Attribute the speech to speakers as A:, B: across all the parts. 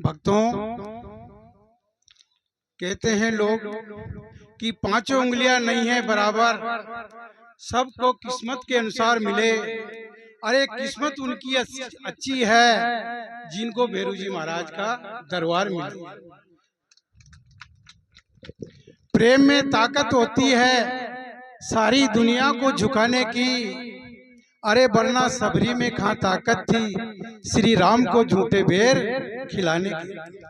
A: भक्तों, कहते हैं लोग कि पांचों उंगलियां नहीं है बराबर, सबको किस्मत के अनुसार मिले। अरे किस्मत उनकी अच्छी है जिनको भेरू जी महाराज का दरबार मिले। प्रेम में ताकत होती है सारी दुनिया को झुकाने की। अरे वरना सबरी में कहाँ ताकत थी श्री राम को झूठे बेर खिलाने की।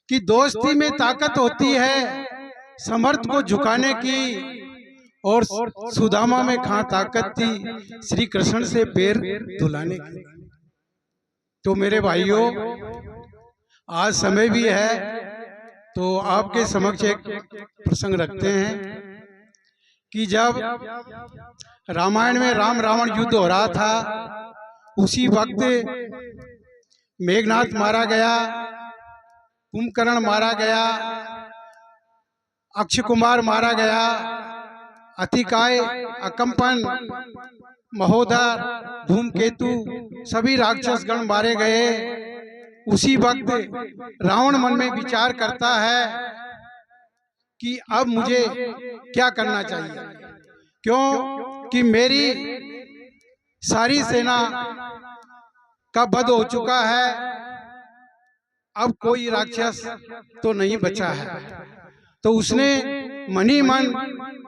A: कि दोस्ती में ताकत होती है समर्थ को झुकाने की, और सुदामा में कहाँ ताकत थी श्री कृष्ण से पैर धुलाने की। तो मेरे भाइयों, आज समय भी है तो आपके समक्ष एक प्रसंग रखते हैं कि जब रामायण में राम रावण युद्ध हो रहा था, उसी वक्त मेघनाथ मारा गया, कुंभकर्ण मारा गया, अक्षय कुमार मारा गया, अतिकाय, अकंपन, महोदर, धूमकेतु, सभी राक्षस गण मारे गए। उसी वक्त रावण मन में विचार करता है कि अब मुझे क्या करना चाहिए, क्यों कि मेरी सारी सेना का वध हो चुका है, अब कोई राक्षस तो नहीं बचा है। तो उसने मनी मन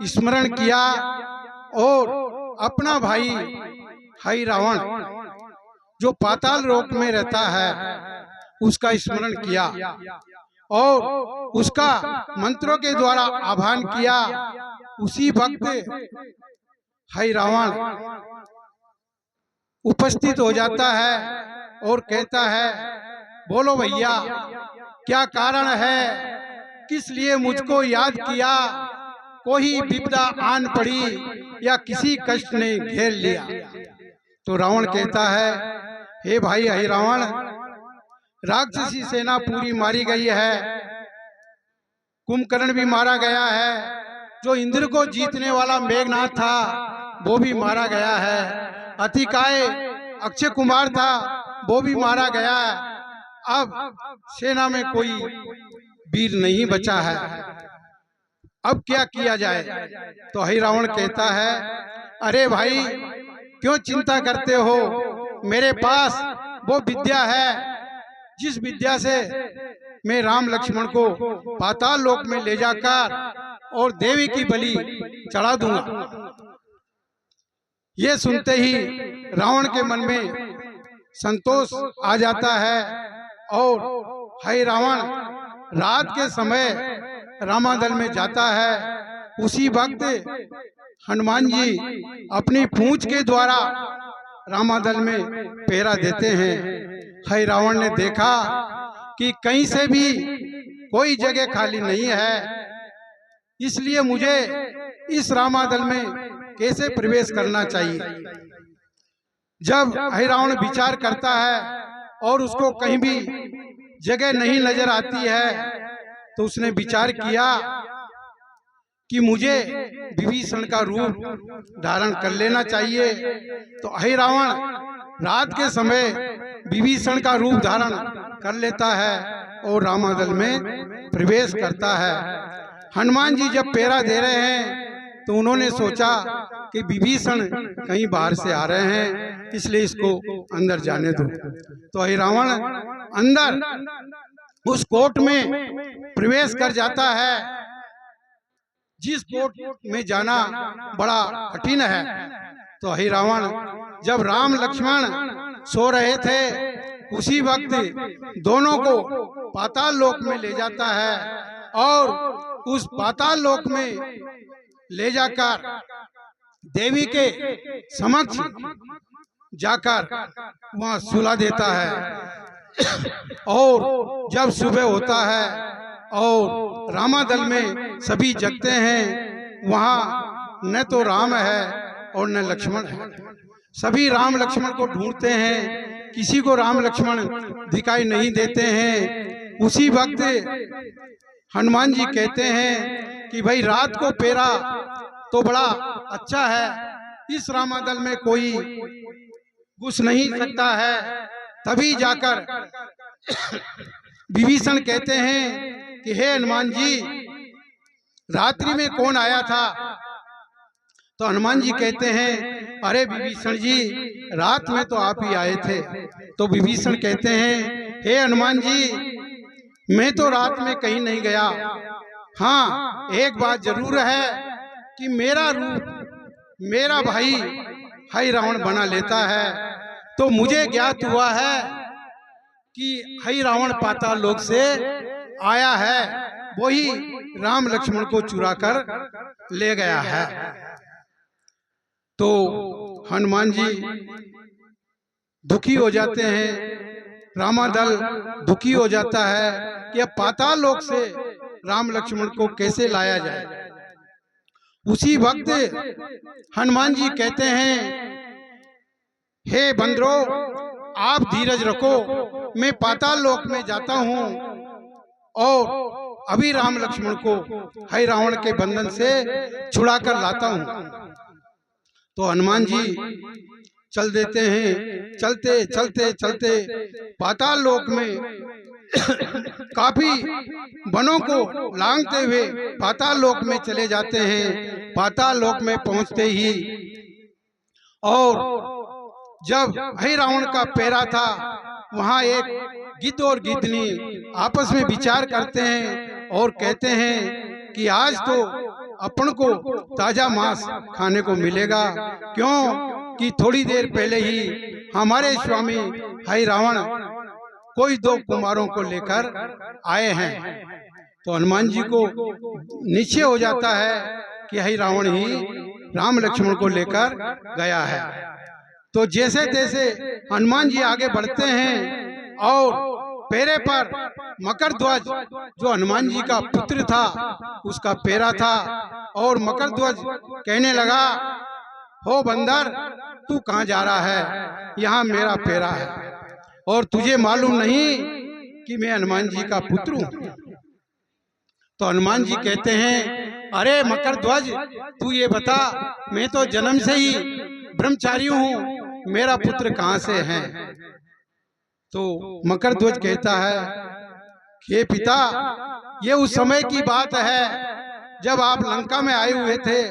A: स्मरण किया और अपना भाई हई रावण जो पाताल लोक में रहता है उसका स्मरण किया और उसका मंत्रों के द्वारा आह्वान किया। उसी वक्त हई रावण उपस्थित हो जाता है और कहता है, बोलो भैया क्या कारण है, किस लिए मुझको याद किया, कोई विपदा आन पड़ी या किसी कष्ट ने घेर लिया। तो रावण कहता है, हे भाई हे रावण, राक्षसी सेना पूरी मारी गई है, कुंभकर्ण भी मारा गया है, जो इंद्र को जीतने वाला मेघनाथ था वो भी मारा गया है, अतिकाय अक्षय कुमार था वो भी मारा गया है, अब सेना में कोई वीर नहीं बचा है, अब क्या किया जाए। तो हई रावण कहता है, अरे भाई क्यों चिंता करते हो, मेरे पास वो विद्या है जिस विद्या से मैं राम लक्ष्मण को पाताल लोक में ले जाकर और देवी की बलि चढ़ा दूंगा। ये सुनते ही रावण के मन में संतोष आ जाता है और हई रावण रात के समय रामादल में जाता है। उसी वक्त हनुमान जी अपनी पूंछ के द्वारा रामादल में पहरा देते हैं। हई रावण ने देखा कि कहीं से भी कोई जगह खाली नहीं है, इसलिए मुझे इस रामादल में कैसे प्रवेश करना चाहिए। जब हई रावण विचार करता है और उसको कहीं भी जगह नहीं नजर आती है, तो उसने विचार किया कि मुझे विभीषण का रूप धारण कर लेना चाहिए। तो हई रावण रात के समय विभीषण का रूप धारण कर लेता है और रामादल में प्रवेश करता है। हनुमान जी जब पहरा दे रहे हैं तो उन्होंने सोचा कि विभीषण कहीं बाहर से आ रहे हैं, इसलिए इसको अंदर जाने दो। तो हई रावण अंदर उस कोट में प्रवेश कर जाता है, जिस कोट में जाना बड़ा कठिन है। तो हई रावण जब राम लक्ष्मण सो रहे थे, उसी वक्त दोनों को पाताल लोक में ले जाता है और उस पाताल लोक में ले जाकर देवी के समक्ष जाकर वहां सुला देता है। और जब सुबह होता है और रामादल में सभी जगते हैं, वहां न तो राम है और न लक्ष्मण है। सभी राम लक्ष्मण को ढूंढते हैं, किसी को राम लक्ष्मण दिखाई नहीं देते हैं। उसी वक्त हनुमान जी कहते हैं कि भाई रात को पहरा तो बड़ा अच्छा है, इस रामादल में कोई घुस नहीं सकता है। तभी जाकर विभीषण कहते हैं कि हे हनुमान जी, रात्रि में कौन आया था? तो हनुमान जी कहते हैं, अरे विभीषण जी, रात में तो आप ही आए थे। तो विभीषण कहते हैं, हे हनुमान जी, मैं तो रात में कहीं नहीं गया। हाँ, एक बात जरूर है कि मेरा रूप मेरा भाई हई रावण बना लेता है, तो मुझे ज्ञात हुआ है कि हई रावण पाताल लोक से आया है, वही राम लक्ष्मण को चुरा कर ले गया है। तो हनुमान जी दुखी हो जाते हैं, रामादल दुखी हो जाता है कि अब पाताल लोक से राम लक्ष्मण को कैसे लाया जाए। उसी वक्त हनुमान जी कहते हैं, हे बंदरो, आप धीरज रखो, मैं पाताल लोक में जाता हूँ और अभी राम लक्ष्मण को हई रावण के बंधन से छुड़ा कर लाता हूँ। तो हनुमान जी चल देते हैं। चलते चलते चलते पाताल लोक में काफी वनों को लांघते हुए पाताल लोक में चले जाते हैं। पाताल लोक में पहुंचते ही और जब हई रावण का पैरा था, वहां एक गिद्ध और गिद्धनी आपस में विचार करते हैं और कहते हैं कि आज तो अपन को ताजा मांस खाने को मिलेगा, क्यों कि थोड़ी देर पहले ही हमारे स्वामी हई रावण कोई दो कुमारों को लेकर आए हैं। तो हनुमान जी को निश्चय हो जाता है कि हई रावण ही राम लक्ष्मण को लेकर गया है। तो जैसे तैसे हनुमान जी आगे बढ़ते हैं और पैरे पर मकर ध्वज, जो हनुमान जी का पुत्र था, उसका पैरा था, और मकर ध्वज कहने लगा, हो बंदर, तू कहाँ जा रहा है? यहाँ मेरा पैरा है और तुझे मालूम नहीं कि मैं हनुमान जी का पुत्र हूँ। तो हनुमान जी कहते हैं, अरे मकर ध्वज, तू ये बता, मैं तो जन्म से ही ब्रह्मचारी हूँ, मेरा पुत्र कहाँ से है? तो मकर ध्वज कहता है कि पिता, ये उस समय की बात है जब आप लंका में आए हुए थे।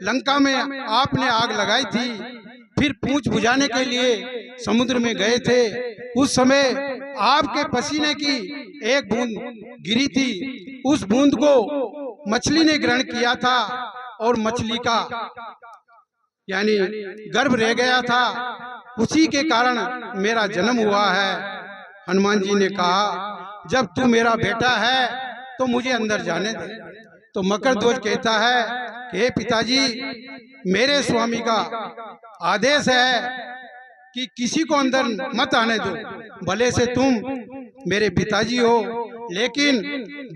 A: लंका में आपने आग लगाई थी, फिर पूंछ बुझाने के लिए समुद्र में गए थे। उस समय आपके पसीने की एक बूंद गिरी थी, उस बूंद को मछली ने ग्रहण किया था और मछली का यानी गर्भ रह गया था, उसी के कारण मेरा जन्म हुआ है। हनुमान जी ने कहा, जब तू मेरा बेटा है तो मुझे अंदर जाने दे। तो मकर ध्वज कहता है कि हे पिताजी, मेरे स्वामी का आदेश है कि किसी को अंदर मत आने दो, भले से तुम मेरे पिताजी हो, लेकिन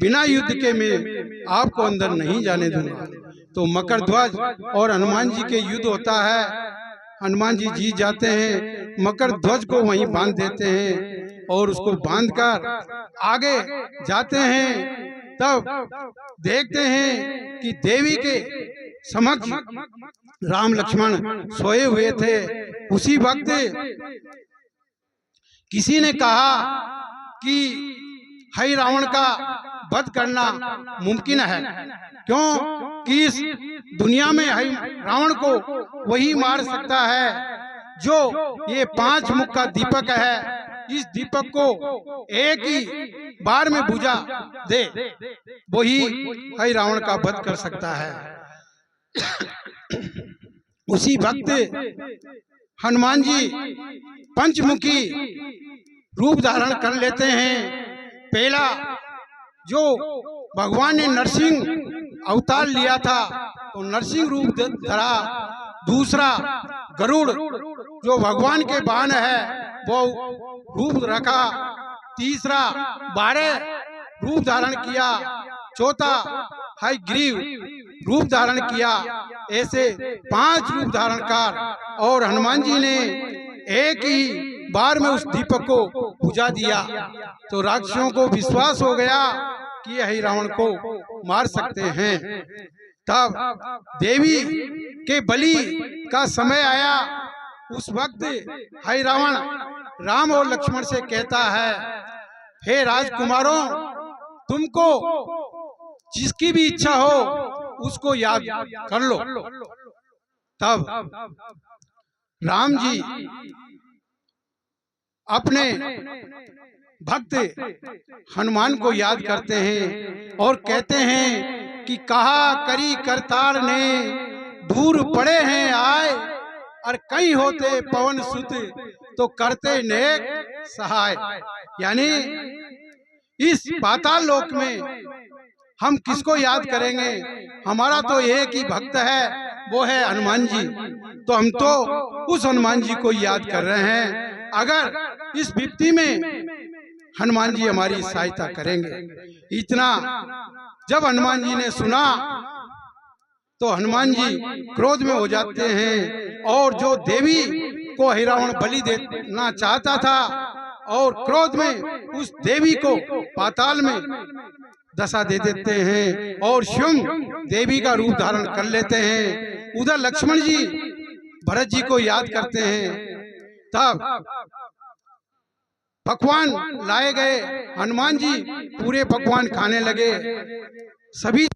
A: बिना युद्ध के मैं आपको अंदर नहीं जाने दूंगा। तो मकर ध्वज और हनुमान जी के युद्ध होता है। हनुमान जी जीत जाते हैं, मकर ध्वज को वहीं बांध देते हैं और उसको बांधकर आगे जाते हैं। तब देखते हैं कि देवी के समक्ष राम लक्ष्मण सोए हुए थे। उसी वक्त किसी ने कहा कि हई रावण का वध करना मुमकिन है, क्यों कि इस दुनिया में हई रावण को वही मार सकता है जो ये 5 मुख का दीपक है। इस दीपक को एक ही बार में बुझा दे, वही हई रावण का वध कर सकता है। उसी वक्त हनुमान जी पंचमुखी रूप धारण कर लेते हैं। पहला जो भगवान ने नरसिंह अवतार लिया था, तो नरसिंह रूप धरा। दूसरा गरुड़, जो भगवान के वाहन है, वो रूप रखा। तीसरा 12 रूप धारण किया। चौथा हयग्रीव रूप धारण किया। ऐसे 5 रूप धारण कर और हनुमान जी ने एक ही बार में उस दीपक को बुझा दिया। तो राक्षसों को विश्वास हो गया कि यही रावण को मार सकते हैं। तब देवी के बलि का समय आया। उस वक्त हई रावण राम और लक्ष्मण से कहता है हे राजकुमारों, तुमको जिसकी भी इच्छा हो उसको याद कर लो। तब राम जी अपने भक्त हनुमान को याद करते हैं और कहते हैं कि कहा करी करतार ने, दूर पड़े हैं आए, और कहीं होते पवन सुत, तो करते नेक सहाय। यानी इस पाताल लोक में हम किसको याद करेंगे? हमारा तो एक ही भक्त है, वो है हनुमान जी। तो हम तो उस हनुमान जी को याद कर रहे हैं। अगर इस विपत्ति में हनुमान जी हमारी सहायता करेंगे। इतना जब हनुमान जी ने सुना तो हनुमान जी क्रोध में हो जाते हैं, और जो देवी को हिरावण बलि देना चाहता था, और क्रोध में उस देवी को पाताल में दशा दे देते हैं और स्वयं देवी का रूप धारण कर लेते हैं। उधर लक्ष्मण जी भरत जी को याद करते हैं। तब पकवान लाए गए, हनुमान जी पूरे पकवान खाने लगे। सभी